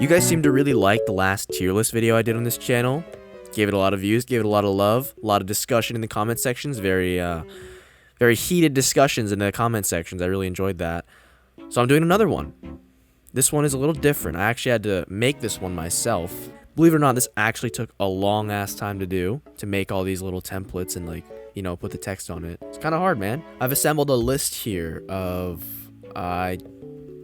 You guys seem to really like the last tier list video I did on this channel. Gave it a lot of views, gave it a lot of love, a lot of discussion in the comment sections, very heated discussions in the comment sections. I really enjoyed that. So I'm doing another one. This one is a little different. I actually had to make this one myself. Believe it or not, this actually took a long ass time to do, to make all these little templates and put the text on it. It's kind of hard, man. I've assembled a list here of,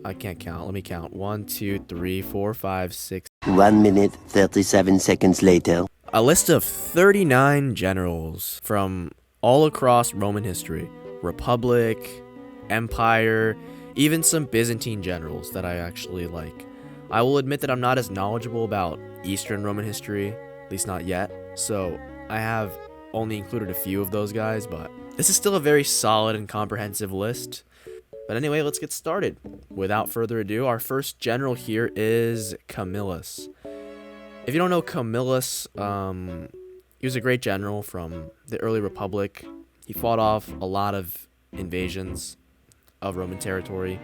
I can't count. Let me count. 1, 2, 3, 4, 5, 6. 1 minute, 37 seconds later. A list of 39 generals from all across Roman history. Republic, Empire, even some Byzantine generals that I actually like. I will admit that I'm not as knowledgeable about Eastern Roman history, at least not yet. So I have only included a few of those guys, but this is still a very solid and comprehensive list. But anyway, let's get started. Without further ado, our first general here is Camillus. If you don't know Camillus, he was a great general from the early Republic. He fought off a lot of invasions of Roman territory.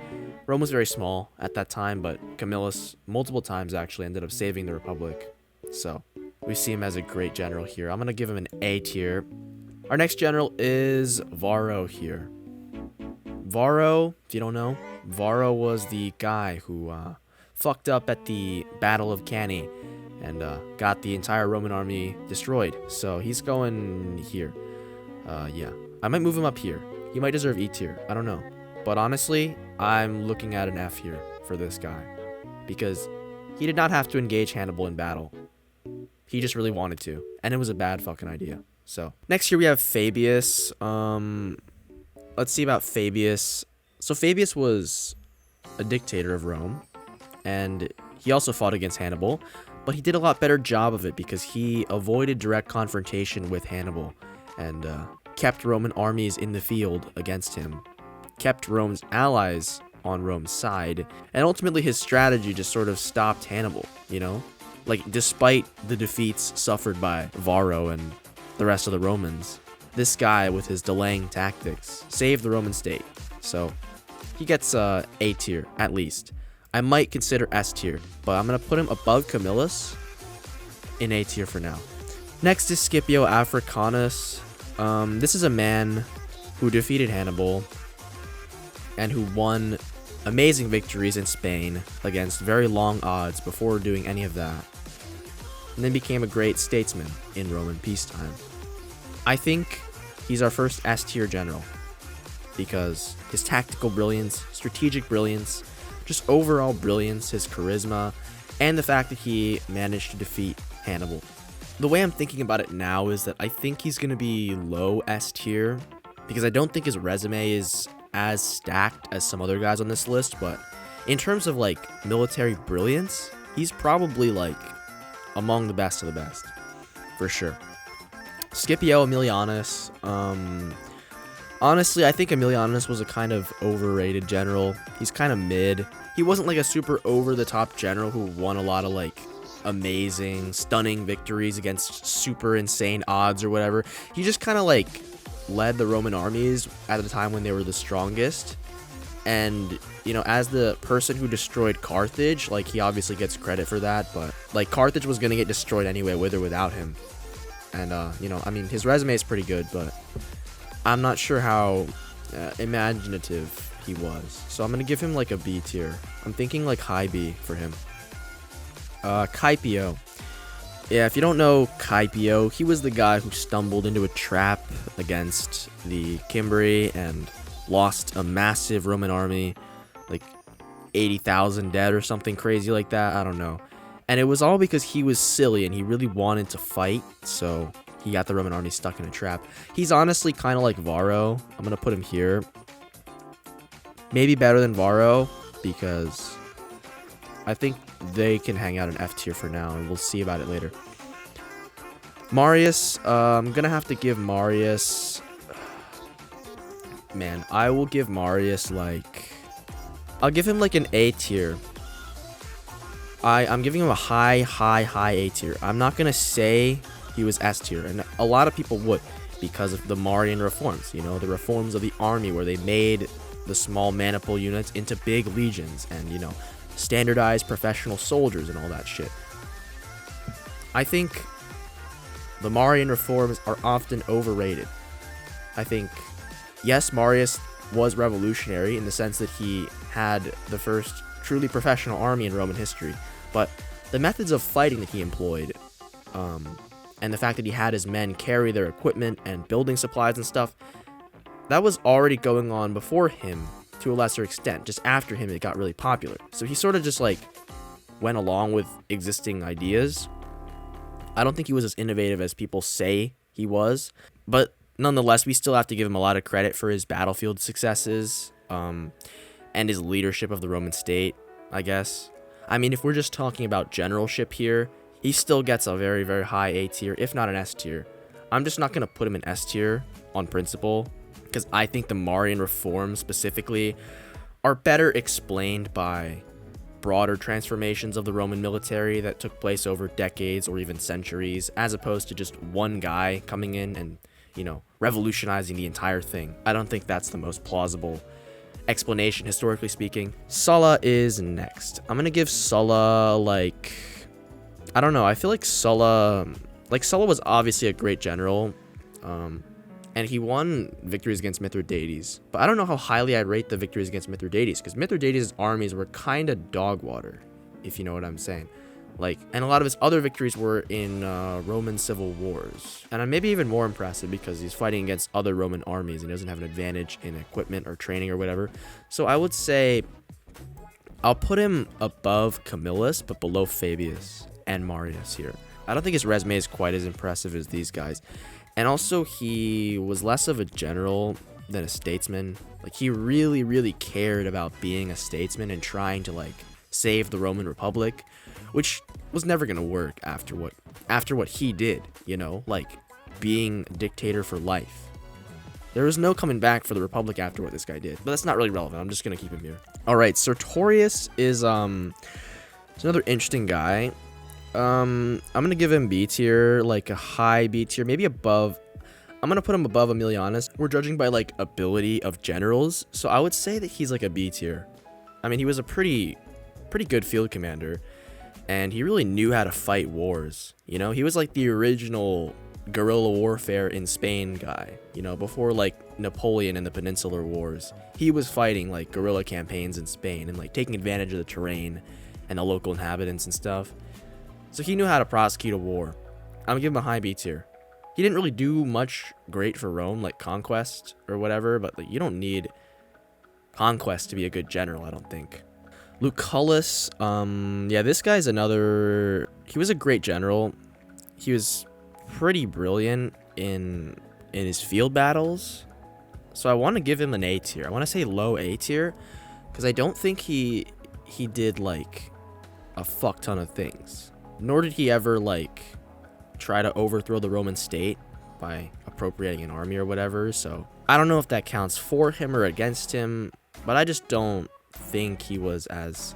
Rome was very small at that time, but Camillus multiple times actually ended up saving the Republic. So we see him as a great general here. I'm going to give him an A tier. Our next general is Varro here. Varro, if you don't know, Varro was the guy who fucked up at the Battle of Cannae and got the entire Roman army destroyed. So he's going here. Yeah, I might move him up here. He might deserve E tier. I don't know. But honestly, I'm looking at an F here for this guy because he did not have to engage Hannibal in battle. He just really wanted to, and it was a bad fucking idea. So next here we have Fabius. Let's see about Fabius. So Fabius was a dictator of Rome, and he also fought against Hannibal, but he did a lot better job of it because he avoided direct confrontation with Hannibal and kept Roman armies in the field against him, kept Rome's allies on Rome's side, and ultimately his strategy just sort of stopped Hannibal, you know? Like, despite the defeats suffered by Varro and the rest of the Romans, this guy with his delaying tactics saved the Roman state. So he gets A tier, at least. I might consider S tier, but I'm going to put him above Camillus in A tier for now. Next is Scipio Africanus. This is a man who defeated Hannibal and who won amazing victories in Spain against very long odds before doing any of that, and then became a great statesman in Roman peacetime. I think he's our first S tier general because his tactical brilliance, strategic brilliance, just overall brilliance, his charisma, and the fact that he managed to defeat Hannibal. The way I'm thinking about it now is that I think he's going to be low S tier because I don't think his resume is as stacked as some other guys on this list, but in terms of military brilliance, he's probably among the best of the best, for sure. Scipio Emilianos, honestly, I think Emilianus was a kind of overrated general. He's kind of mid. He wasn't a super over-the-top general who won a lot of amazing, stunning victories against super insane odds or whatever. He just kind of led the Roman armies at the time when they were the strongest. And, as the person who destroyed Carthage, he obviously gets credit for that, but Carthage was going to get destroyed anyway, with or without him. And, his resume is pretty good, but I'm not sure how imaginative he was. So I'm going to give him a B tier. I'm thinking high B for him. Kaipio. Yeah, if you don't know Kaipio, he was the guy who stumbled into a trap against the Cimbri and lost a massive Roman army, 80,000 dead or something crazy like that. I don't know. And it was all because he was silly and he really wanted to fight, so he got the Roman army stuck in a trap. He's honestly kind of like Varro. I'm going to put him here. Maybe better than Varro because I think they can hang out in F tier for now, and we'll see about it later. Marius, I'm going to have to give Marius... Man, I will give Marius, I'll give him, an A tier. I'm giving him a high A tier. I'm not going to say he was S tier, and a lot of people would because of the Marian reforms, the reforms of the army where they made the small maniple units into big legions and, standardized professional soldiers and all that shit. I think the Marian reforms are often overrated. I think, yes, Marius was revolutionary in the sense that he had the first truly professional army in Roman history, but the methods of fighting that he employed, and the fact that he had his men carry their equipment and building supplies and stuff, that was already going on before him to a lesser extent. Just after him, it got really popular. So he sort of just like went along with existing ideas. I don't think he was as innovative as people say he was, but nonetheless, we still have to give him a lot of credit for his battlefield successes, and his leadership of the Roman state, I guess. I mean, if we're just talking about generalship here, he still gets a very, very high A tier, if not an S tier. I'm just not going to put him in S tier on principle, because I think the Marian reforms specifically are better explained by broader transformations of the Roman military that took place over decades or even centuries, as opposed to just one guy coming in and, you know, revolutionizing the entire thing. I don't think that's the most plausible explanation, historically speaking. Sulla is next. I'm gonna give Sulla, like, I don't know, I feel like Sulla was obviously a great general, and he won victories against Mithridates, but I don't know how highly I'd rate the victories against Mithridates, because Mithridates' armies were kind of dog water, if you know what I'm saying. Like, and a lot of his other victories were in Roman civil wars, and maybe even more impressive because he's fighting against other Roman armies and he doesn't have an advantage in equipment or training or whatever. So I would say I'll put him above Camillus but below Fabius and Marius here. I don't think his resume is quite as impressive as these guys, and also he was less of a general than a statesman. Like, he really, really cared about being a statesman and trying to like save the Roman Republic, which was never gonna work after what he did, you know, like being dictator for life. There was no coming back for the Republic after what this guy did, but that's not really relevant. I'm just gonna keep him here. All right, Sartorius is it's another interesting guy. I'm gonna give him B tier, like a high B tier, maybe above. I'm gonna put him above Emilianus. We're judging by like ability of generals, so I would say that he's like a B tier. I mean, he was a pretty good field commander, and he really knew how to fight wars. You know, he was like the original guerrilla warfare in Spain guy, you know, before like Napoleon and the Peninsular Wars. He was fighting like guerrilla campaigns in Spain and like taking advantage of the terrain and the local inhabitants and stuff. So he knew how to prosecute a war. I'm gonna give him a high B tier. He didn't really do much great for Rome, like conquest or whatever, but like, you don't need conquest to be a good general, I don't think. Lucullus, yeah, this guy's another. He was a great general. He was pretty brilliant in his field battles, so I want to give him an A tier. I want to say low A tier, because I don't think he did like a fuck ton of things, nor did he ever like try to overthrow the Roman state by appropriating an army or whatever. So I don't know if that counts for him or against him, but I just don't think he was as,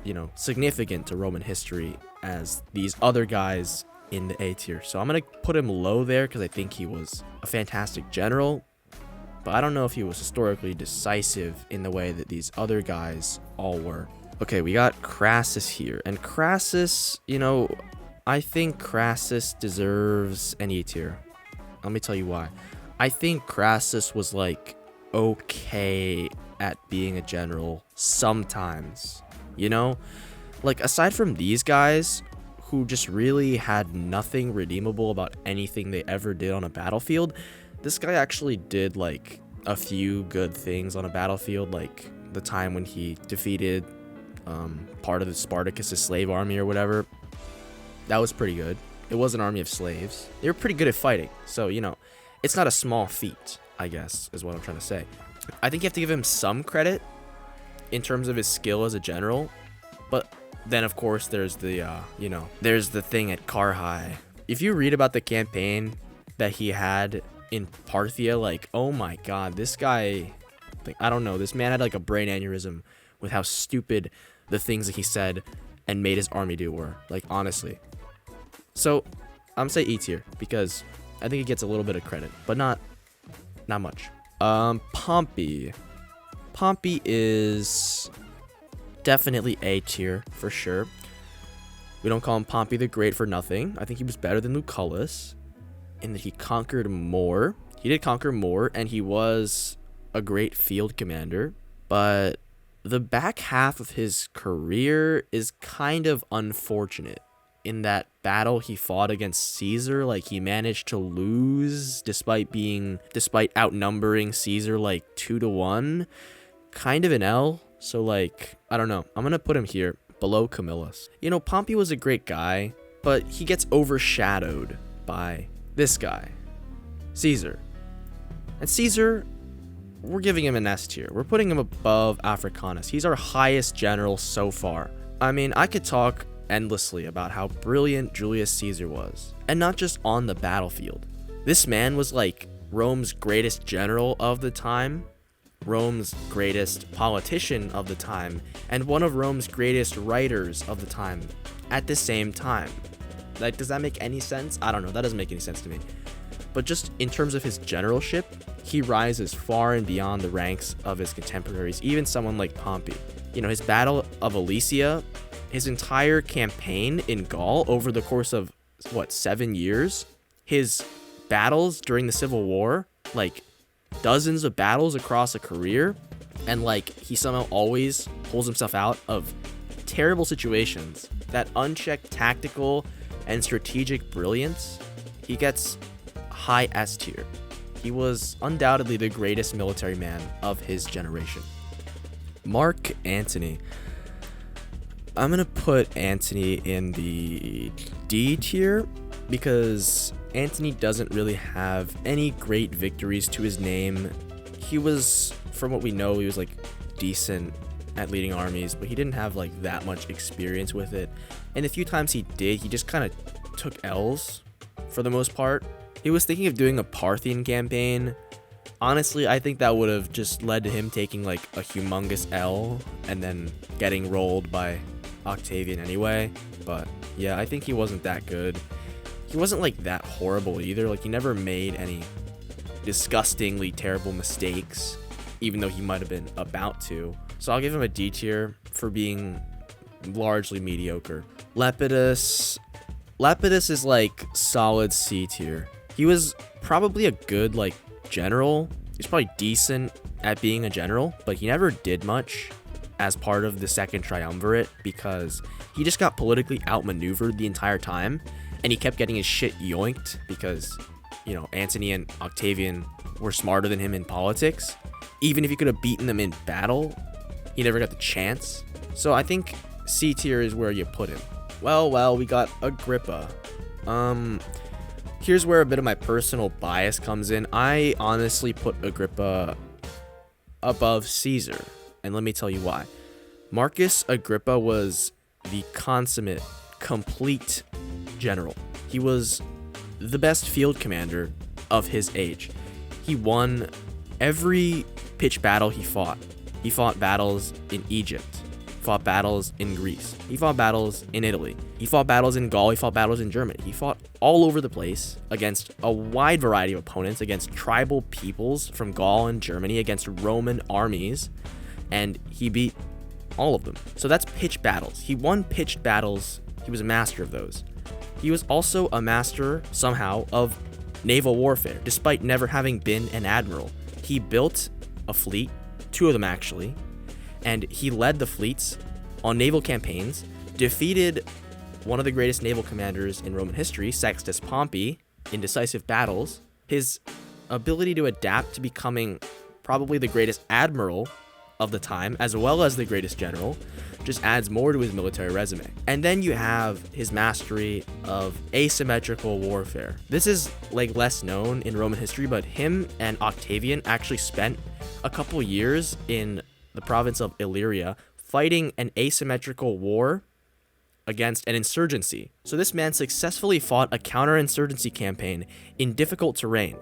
you know, significant to Roman history as these other guys in the A tier. So I'm gonna put him low there because I think he was a fantastic general, but I don't know if he was historically decisive in the way that these other guys all were. Okay, we got Crassus here, and Crassus, you know, I think Crassus deserves an E tier. Let me tell you why. I think Crassus was like okay at being a general sometimes, you know, like aside from these guys who just really had nothing redeemable about anything they ever did on a battlefield, this guy actually did like a few good things on a battlefield, like the time when he defeated part of the Spartacus's slave army or whatever. That was pretty good. It was an army of slaves. They were pretty good at fighting, so, you know, it's not a small feat, I guess, is what I'm trying to say. I think you have to give him some credit in terms of his skill as a general, but then, of course, there's the, you know, there's the thing at Carrhae. If you read about the campaign that he had in Parthia, like, oh my god, this guy, like, I don't know, this man had like a brain aneurysm with how stupid the things that he said and made his army do were, like, honestly. So I'm gonna say E tier because I think he gets a little bit of credit, but not much. Pompey is definitely A tier for sure. We don't call him Pompey the Great for nothing. I think he was better than Lucullus in that he conquered more. He did conquer more, and he was a great field commander. But the back half of his career is kind of unfortunate. In that battle he fought against Caesar, like he managed to lose despite outnumbering Caesar like 2-1. Kind of an L. So like, I don't know. I'm gonna put him here below Camillus. You know, Pompey was a great guy, but he gets overshadowed by this guy, Caesar. And Caesar, we're giving him an S tier. We're putting him above Africanus. He's our highest general so far. I mean, I could talk endlessly about how brilliant Julius Caesar was. And not just on the battlefield. This man was like Rome's greatest general of the time, Rome's greatest politician of the time, and one of Rome's greatest writers of the time at the same time. Like, does that make any sense? I don't know. That doesn't make any sense to me. But just in terms of his generalship, he rises far and beyond the ranks of his contemporaries, even someone like Pompey. You know, his Battle of Alesia, his entire campaign in Gaul over the course of, 7 years? His battles during the Civil War, like dozens of battles across a career, and like he somehow always pulls himself out of terrible situations. That unchecked tactical and strategic brilliance, he gets high S tier. He was undoubtedly the greatest military man of his generation. Mark Antony. I'm gonna put Antony in the D tier because Antony doesn't really have any great victories to his name. He was, from what we know, he was like decent at leading armies, but he didn't have like that much experience with it. And the few times he did, he just kind of took L's for the most part. He was thinking of doing a Parthian campaign. Honestly, I think that would have just led to him taking like a humongous L and then getting rolled by Octavian anyway. But yeah, I think he wasn't that good. He wasn't like that horrible either. Like, he never made any disgustingly terrible mistakes, even though he might have been about to. So I'll give him a D tier for being largely mediocre. Lepidus is like solid C tier. He was probably a good like general. He's probably decent at being a general, but he never did much as part of the second triumvirate because he just got politically outmaneuvered the entire time, and he kept getting his shit yoinked because, you know, Antony and Octavian were smarter than him in politics. Even if he could have beaten them in battle, he never got the chance. So I think C tier is where you put him. Well, we got Agrippa. Here's where a bit of my personal bias comes in. I honestly put Agrippa above Caesar, and let me tell you why. Marcus Agrippa was the consummate, complete general. He was the best field commander of his age. He won every pitched battle he fought. He fought battles in Egypt, fought battles in Greece, he fought battles in Italy, he fought battles in Gaul, he fought battles in Germany. He fought all over the place against a wide variety of opponents, against tribal peoples from Gaul and Germany, against Roman armies, and he beat all of them. So that's pitched battles. He won pitched battles. He was a master of those. He was also a master, somehow, of naval warfare, despite never having been an admiral. He built a fleet, 2 of them actually, and he led the fleets on naval campaigns, defeated one of the greatest naval commanders in Roman history, Sextus Pompey, in decisive battles. His ability to adapt to becoming probably the greatest admiral of the time, as well as the greatest general, just adds more to his military resume. And then you have his mastery of asymmetrical warfare. This is like less known in Roman history, but him and Octavian actually spent a couple years in the province of Illyria fighting an asymmetrical war against an insurgency. So this man successfully fought a counterinsurgency campaign in difficult terrain.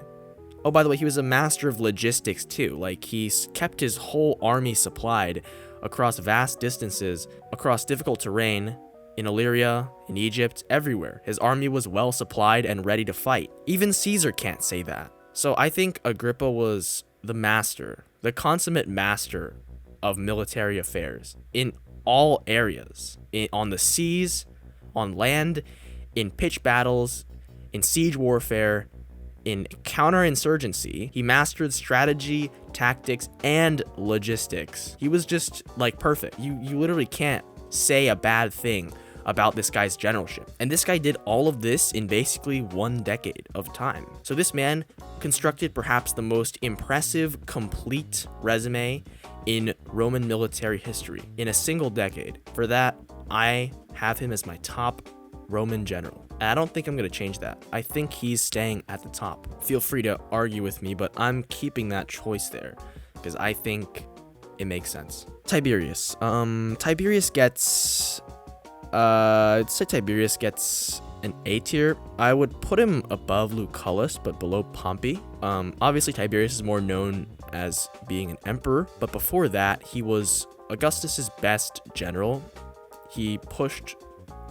Oh, by the way, he was a master of logistics too. Like, he kept his whole army supplied across vast distances, across difficult terrain, in Illyria, in Egypt, everywhere. His army was well supplied and ready to fight. Even Caesar can't say that. So I think Agrippa was the master, the consummate master of military affairs in all areas, on the seas, on land, in pitched battles, in siege warfare, in counterinsurgency. He mastered strategy, tactics, and logistics. He was just like perfect. You literally can't say a bad thing about this guy's generalship. And this guy did all of this in basically 1 decade of time. So this man constructed perhaps the most impressive, complete resume in Roman military history in a single decade. For that, I have him as my top Roman general. And I don't think I'm going to change that. I think he's staying at the top. Feel free to argue with me, but I'm keeping that choice there because I think it makes sense. Tiberius. Tiberius gets... I'd say Tiberius gets an A tier. I would put him above Lucullus, but below Pompey. Obviously, Tiberius is more known as being an emperor, but before that, he was Augustus's best general. He pushed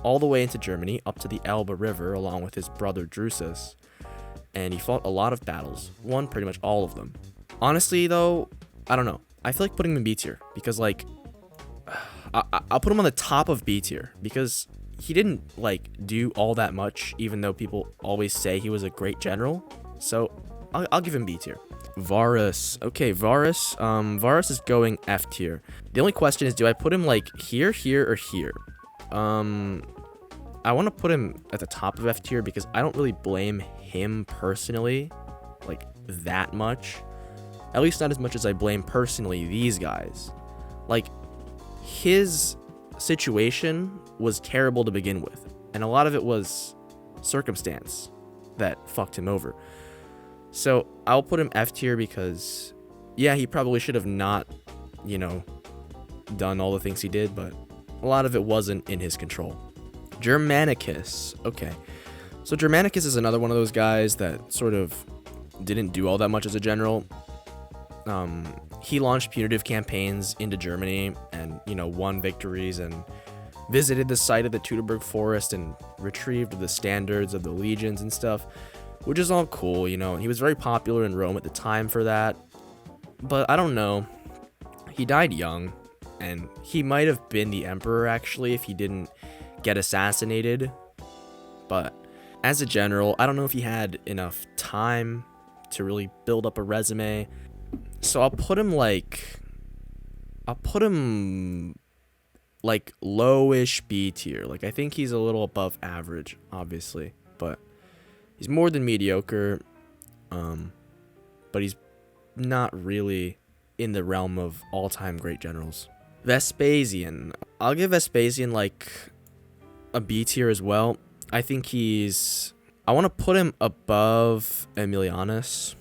all the way into Germany, up to the Elbe River, along with his brother Drusus, and he fought a lot of battles, won pretty much all of them. Honestly, though, I don't know. I feel like putting him in B tier, because, like, I'll put him on the top of B tier, because he didn't, like, do all that much, even though people always say he was a great general, so I'll give him B tier. Varus. Okay, Varus. Varus is going F tier. The only question is, do I put him, like, here, or here? I want to put him at the top of F tier because I don't really blame him personally, like, that much. At least not as much as I blame personally these guys. Like, his situation was terrible to begin with, and a lot of it was circumstance that fucked him over. So I'll put him F tier because, yeah, he probably should have not, done all the things he did, but a lot of it wasn't in his control. Germanicus. Okay. So Germanicus is another one of those guys that sort of didn't do all that much as a general. He launched punitive campaigns into Germany and, won victories and visited the site of the Teutoburg Forest and retrieved the standards of the legions and stuff, which is all cool, and he was very popular in Rome at the time for that. But I don't know. He died young, and he might have been the emperor, actually, if he didn't get assassinated. But as a general, I don't know if he had enough time to really build up a resume. So I'll put him like lowish B tier. Like, I think he's a little above average, obviously, but he's more than mediocre. But he's not really in the realm of all-time great generals. Vespasian. I'll give Vespasian like a B tier as well. I think I want to put him above Emilianos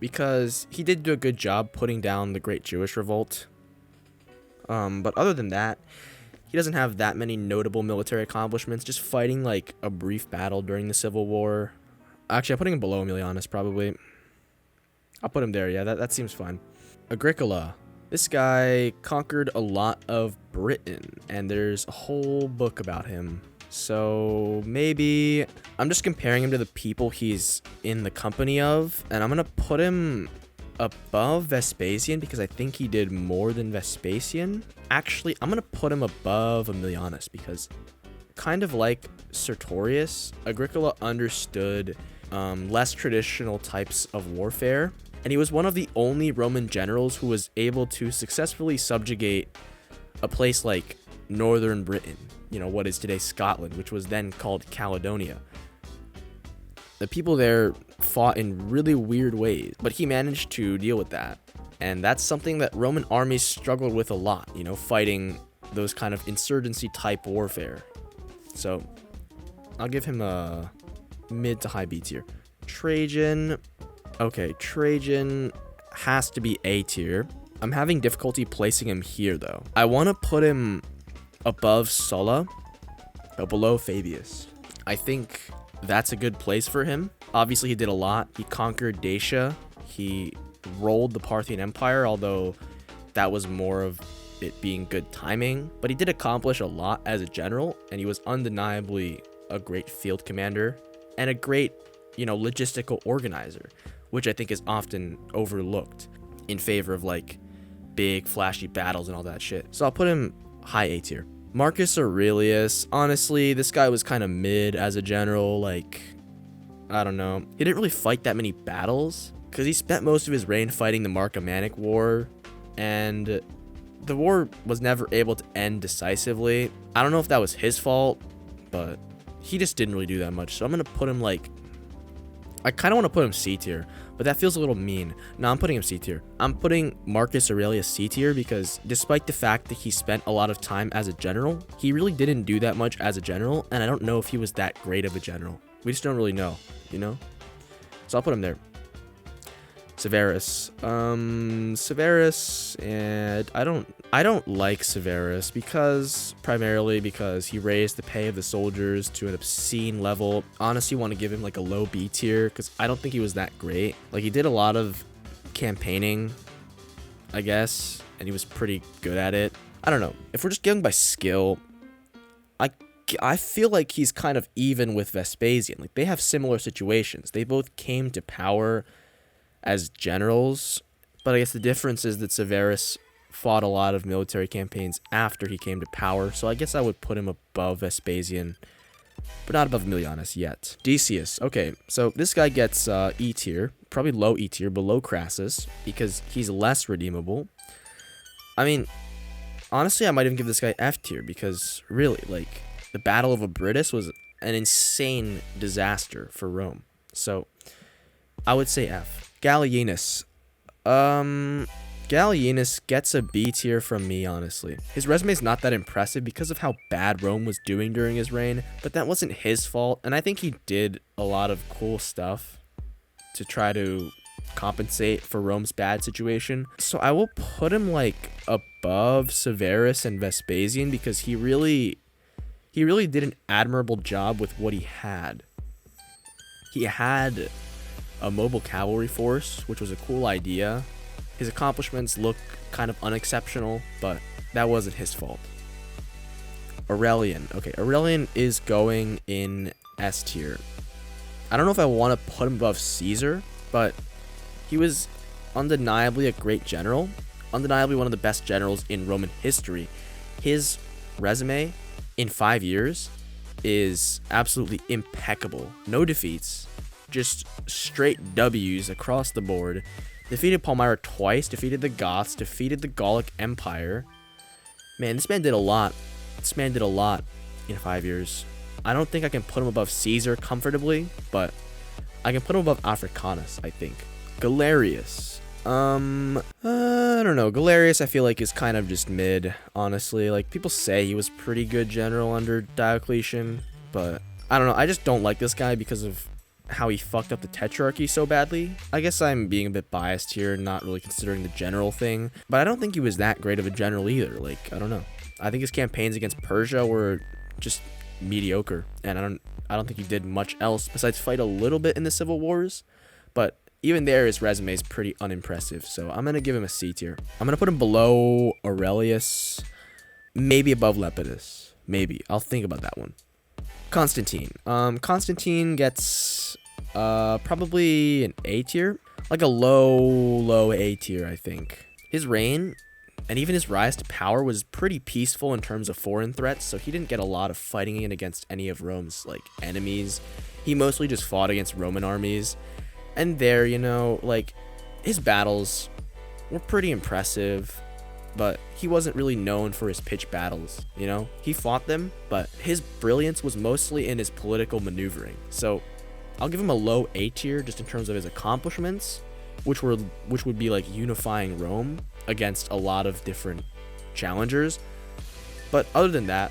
because he did do a good job putting down the Great Jewish Revolt. But other than that, he doesn't have that many notable military accomplishments, just fighting like a brief battle during the Civil War. Actually, I'm putting him below Emilianos probably. I'll put him there, yeah, that seems fine. Agricola. This guy conquered a lot of Britain, and there's a whole book about him. So maybe I'm just comparing him to the people he's in the company of, and I'm going to put him above Vespasian because I think he did more than Vespasian. Actually, I'm going to put him above Emilianus because, kind of like Sartorius, Agricola understood less traditional types of warfare, and he was one of the only Roman generals who was able to successfully subjugate a place like northern Britain, what is today Scotland, which was then called Caledonia. The people there fought in really weird ways, but he managed to deal with that. And that's something that Roman armies struggled with a lot, fighting those kind of insurgency type warfare. So I'll give him a mid to high B tier. Trajan. Okay, Trajan has to be A tier. I'm having difficulty placing him here, though. I want to put him above Sulla, but below Fabius. I think that's a good place for him. Obviously, he did a lot. He conquered Dacia. He rolled the Parthian Empire, although that was more of it being good timing. But he did accomplish a lot as a general, and he was undeniably a great field commander and a great, logistical organizer, which I think is often overlooked in favor of, like, big, flashy battles and all that shit. So I'll put him high A tier. Marcus Aurelius, honestly, this guy was kind of mid as a general. Like, I don't know. He didn't really fight that many battles because he spent most of his reign fighting the Marcomannic War, and the war was never able to end decisively. I don't know if that was his fault, but he just didn't really do that much. So I'm going to put him like, I kind of want to put him C tier, but that feels a little mean. No, I'm putting him C tier. I'm putting Marcus Aurelius C tier because despite the fact that he spent a lot of time as a general, he really didn't do that much as a general, and I don't know if he was that great of a general. We just don't really know, you know? So I'll put him there. Severus. Severus, and I don't like Severus primarily because he raised the pay of the soldiers to an obscene level. Honestly, want to give him like a low B tier because I don't think he was that great. Like, he did a lot of campaigning, I guess, and he was pretty good at it. I don't know. If we're just going by skill, I feel like he's kind of even with Vespasian. Like, they have similar situations. They both came to power as generals, but I guess the difference is that Severus fought a lot of military campaigns after he came to power, so I guess I would put him above Vespasian, but not above Emilianus yet. Decius. Okay, so this guy gets E tier, probably low E tier, below Crassus, because he's less redeemable. I mean, honestly, I might even give this guy F tier, because really, like, the Battle of Abritus was an insane disaster for Rome, so I would say F. Gallienus. Gallienus gets a B tier from me, honestly. His resume is not that impressive because of how bad Rome was doing during his reign, but that wasn't his fault, and I think he did a lot of cool stuff to try to compensate for Rome's bad situation. So I will put him like above Severus and Vespasian because he really did an admirable job with what he had. He had a mobile cavalry force, which was a cool idea. His accomplishments look kind of unexceptional, but that wasn't his fault. Aurelian. Okay, Aurelian is going in S tier. I don't know if I want to put him above Caesar, but he was undeniably a great general, undeniably one of the best generals in Roman history. His resume in 5 years is absolutely impeccable. No defeats, just straight W's across the board. Defeated Palmyra twice, defeated the Goths, defeated the Gallic Empire. Man, this man did a lot. This man did a lot in 5 years. I don't think I can put him above Caesar comfortably, but I can put him above Africanus, I think. Galerius. I don't know. Galerius, I feel like, is kind of just mid, honestly. Like, people say he was pretty good general under Diocletian, but I don't know. I just don't like this guy because of how he fucked up the Tetrarchy so badly. I guess I'm being a bit biased here, not really considering the general thing, but I don't think he was that great of a general either. Like, I don't know. I think his campaigns against Persia were just mediocre, and I don't think he did much else besides fight a little bit in the civil wars, but even there, his resume is pretty unimpressive, so I'm going to give him a C tier. I'm going to put him below Aurelius, maybe above Lepidus. Maybe. I'll think about that one. Constantine. Constantine gets probably an A tier. Like a low A tier, I think. His reign and even his rise to power was pretty peaceful in terms of foreign threats, so he didn't get a lot of fighting in against any of Rome's, like, enemies. He mostly just fought against Roman armies. And there, you know, like, his battles were pretty impressive, but he wasn't really known for his pitched battles, you know? He fought them, but his brilliance was mostly in his political maneuvering. So I'll give him a low A tier just in terms of his accomplishments, which would be like unifying Rome against a lot of different challengers. But other than that,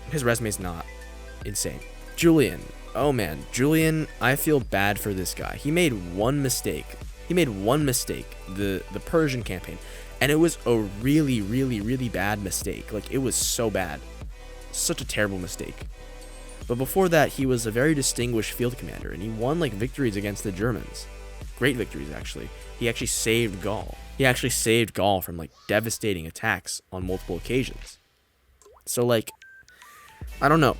his resume's not insane. Julian. Oh man, Julian, I feel bad for this guy. He made one mistake. The Persian campaign. And it was a really bad mistake. Like, it was so bad. Such a terrible mistake. But before that, he was a very distinguished field commander, and he won, like, victories against the Germans. Great victories, actually. He actually saved Gaul. He actually saved Gaul from, like, devastating attacks on multiple occasions. So, like, I don't know.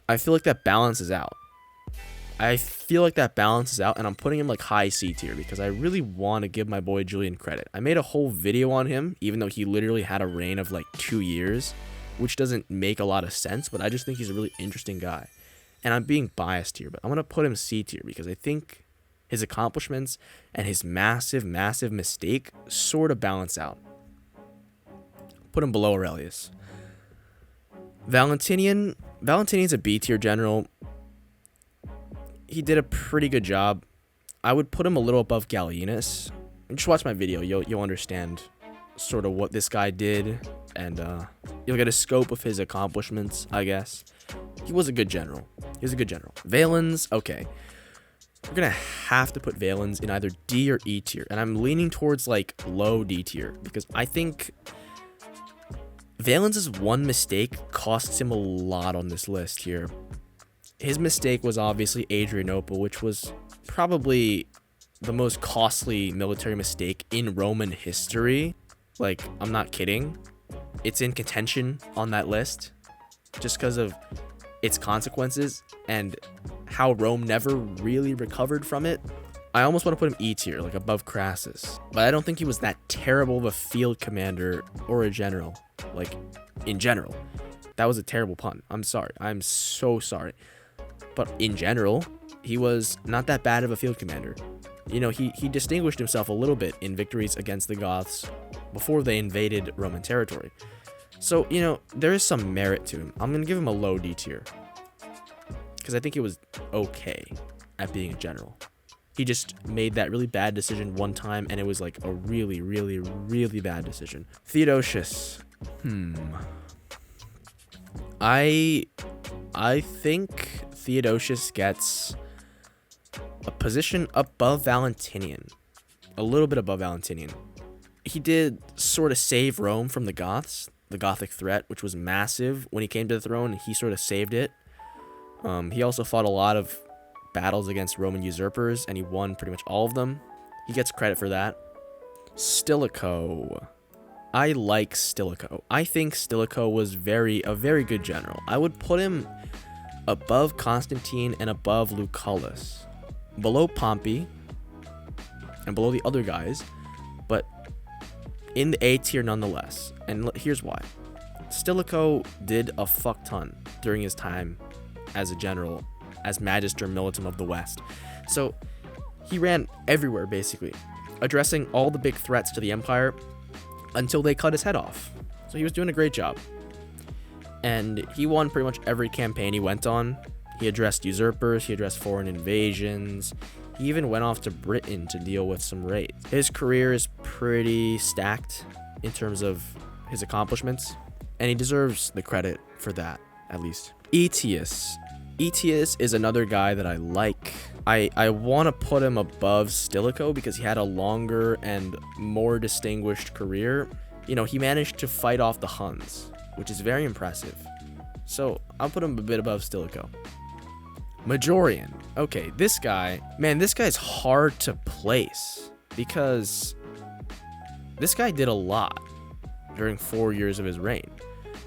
I feel like that balances out. And I'm putting him like high C tier because I really want to give my boy Julian credit. I made a whole video on him, even though he literally had a reign of like 2 years. which doesn't make a lot of sense, but I just think he's a really interesting guy. And I'm being biased here, but I'm going to put him C tier because I think his accomplishments and his massive, massive mistake sort of balance out. Put him below Aurelius. Valentinian's a B tier general. He did a pretty good job. I would put him a little above Gallienus. Just watch my video. You'll understand sort of what this guy did, and you'll get a scope of his accomplishments, I guess. He was a good general. Valens, okay. We're going to have to put Valens in either D or E tier, and I'm leaning towards like low D tier because I think Valens' one mistake costs him a lot on this list here. His mistake was obviously Adrianople, which was probably the most costly military mistake in Roman history. Like, I'm not kidding. It's in contention on that list just because of its consequences and how Rome never really recovered from it. I almost want to put him E tier, like above Crassus. But I don't think he was that terrible of a field commander or a general. Like, in general. That was a terrible pun. I'm sorry. I'm so sorry. But in general, he was not that bad of a field commander. You know, he distinguished himself a little bit in victories against the Goths before they invaded Roman territory. So, you know, there is some merit to him. I'm going to give him a low D tier. Because I think he was okay at being a general. He just made that really bad decision one time, and it was like a really, really, really bad decision. Theodosius. I think Theodosius gets a position above Valentinian. A little bit above Valentinian. He did sort of save Rome from the Goths, the Gothic threat, which was massive. When he came to the throne, he sort of saved it. He also fought a lot of battles against Roman usurpers, and he won pretty much all of them. He gets credit for that. Stilicho. I like Stilicho. I think Stilicho was a very good general. I would put him above Constantine and above Lucullus, below Pompey, and below the other guys, but in the A tier nonetheless. And here's why. Stilicho did a fuck ton during his time as a general, as Magister Militum of the West. So he ran everywhere, basically, addressing all the big threats to the empire until they cut his head off. So he was doing a great job. And he won pretty much every campaign he went on. He addressed usurpers, he addressed foreign invasions. He even went off to Britain to deal with some raids. His career is pretty stacked in terms of his accomplishments, and he deserves the credit for that, at least. Aetius. Aetius is another guy that I like. I want to put him above Stilicho because he had a longer and more distinguished career. You know, he managed to fight off the Huns, which is very impressive. So I'll put him a bit above Stilicho. Majorian. Okay, this guy's hard to place because this guy did a lot during 4 years of his reign.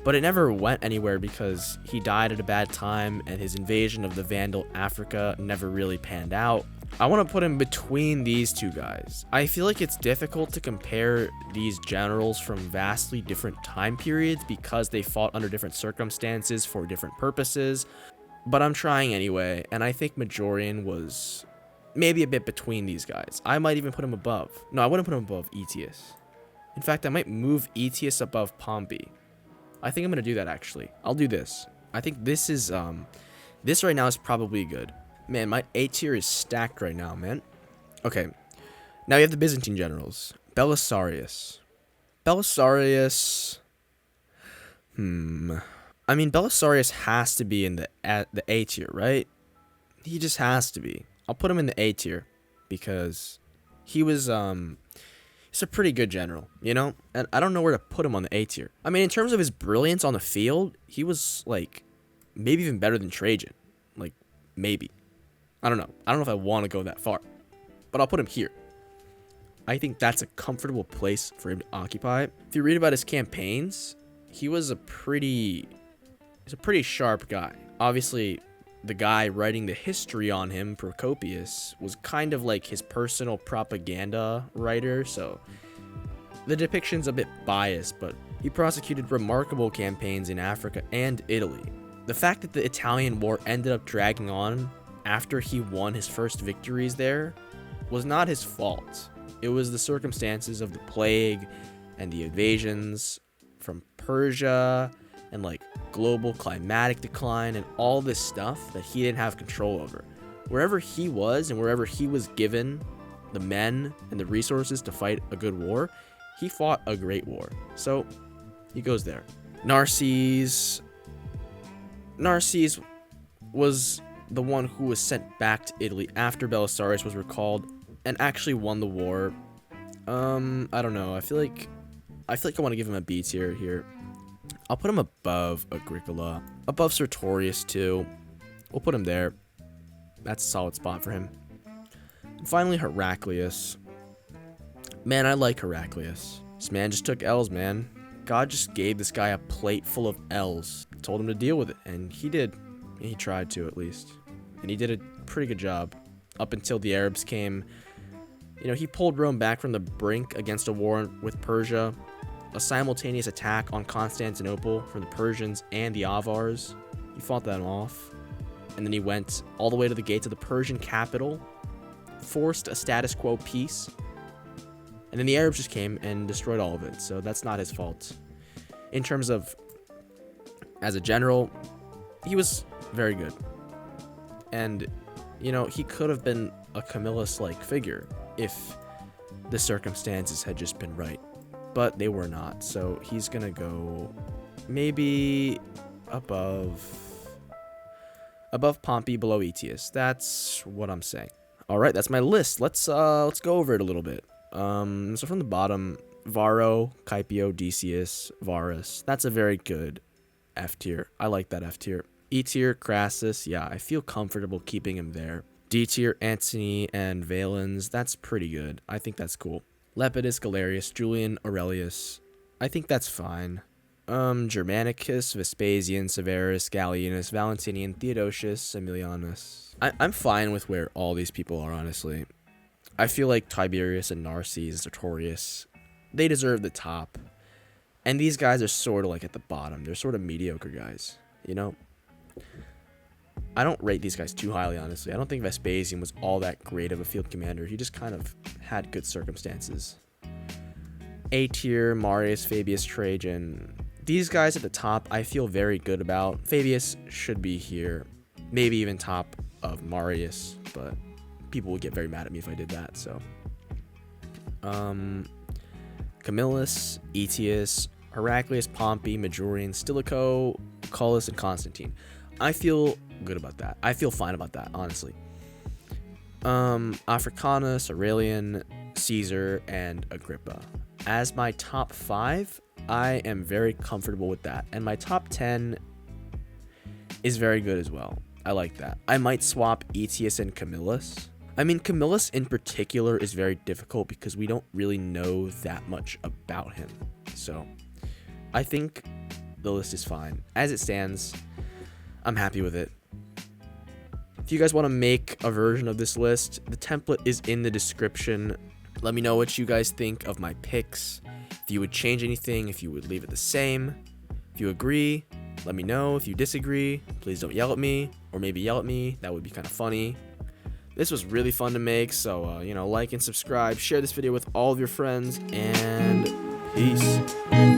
But it never went anywhere because he died at a bad time and his invasion of the Vandal Africa never really panned out. I want to put him between these two guys. I feel like it's difficult to compare these generals from vastly different time periods because they fought under different circumstances for different purposes. But I'm trying anyway, and I think Majorian was maybe a bit between these guys. I might even put him above. No, I wouldn't put him above Aetius. In fact, I might move Aetius above Pompey. I think I'm going to do that, actually. I'll do this. I think this is, this right now is probably good. Man, my A tier is stacked right now, man. Okay. Now you have the Byzantine generals. Belisarius. I mean, Belisarius has to be in the A tier, right? He just has to be. I'll put him in the A tier because he was, he's a pretty good general, you know? And I don't know where to put him on the A tier. I mean, in terms of his brilliance on the field, he was, like, maybe even better than Trajan. Like, maybe. I don't know. I don't know if I want to go that far. But I'll put him here. I think that's a comfortable place for him to occupy. If you read about his campaigns, he was a pretty sharp guy. Obviously, the guy writing the history on him, Procopius, was kind of like his personal propaganda writer, so the depiction's a bit biased, but He prosecuted remarkable campaigns in Africa and Italy. The fact that the Italian War ended up dragging on after he won his first victories there was not his fault. It was the circumstances of the plague and the invasions from Persia and like global climatic decline and all this stuff that he didn't have control over. Wherever he was and wherever he was given the men and the resources to fight a good war, he fought a great war. So he goes there. Narses was the one who was sent back to Italy after Belisarius was recalled and actually won the war. I don't know. I feel like I want to give him a B tier here. I'll put him above Agricola, above Sartorius too. We'll put him there. That's a solid spot for him. And finally, Heraclius. Man, I like Heraclius. This man just took L's, man. God just gave this guy a plate full of L's. Told him to deal with it, and he did. He tried to, at least. And he did a pretty good job. Up until the Arabs came. You know, he pulled Rome back from the brink against a war with Persia. A simultaneous attack on Constantinople from the Persians and the Avars. He fought that off. And then he went all the way to the gates of the Persian capital. Forced a status quo peace. And then the Arabs just came and destroyed all of it. So that's not his fault. In terms of, as a general, he was very good. And, you know, he could have been a Camillus-like figure if the circumstances had just been right. But they were not. So he's going to go maybe above Pompey, below Aetius. That's what I'm saying. All right, that's my list. Let's go over it a little bit. So from the bottom, Varro, Kaipio, Decius, Varus. That's a very good F tier. I like that F tier. E tier, Crassus. Yeah, I feel comfortable keeping him there. D tier, Antony and Valens. That's pretty good. I think that's cool. Lepidus, Galerius, Julian, Aurelius. I think that's fine. Germanicus, Vespasian, Severus, Gallienus, Valentinian, Theodosius, Emilianos. I'm fine with where all these people are, honestly. I feel like Tiberius and Narses and Sartorius, they deserve the top. And these guys are sort of like at the bottom. They're sort of mediocre guys, you know? I don't rate these guys too highly, honestly. I don't think Vespasian was all that great of a field commander. He just kind of had good circumstances. A tier, Marius, Fabius, Trajan. These guys at the top, I feel very good about. Fabius should be here. Maybe even top of Marius, but people would get very mad at me if I did that, so. Camillus, Aetius, Heraclius, Pompey, Majorian, Stilicho, Lucullus, and Constantine. I feel good about that. I feel fine about that, honestly. Africanus, Aurelian, Caesar, and Agrippa. As my top 5, I am very comfortable with that. And my top 10 is very good as well. I like that. I might swap Aetius and Camillus. I mean, Camillus in particular is very difficult because we don't really know that much about him. So I think the list is fine. As it stands, I'm happy with it. If you guys want to make a version of this list, the template is in the description. Let me know what you guys think of my picks. If you would change anything, if you would leave it the same. If you agree, let me know. If you disagree, please don't yell at me, or maybe yell at me. That would be kind of funny. This was really fun to make, so like and subscribe. Share this video with all of your friends, and peace.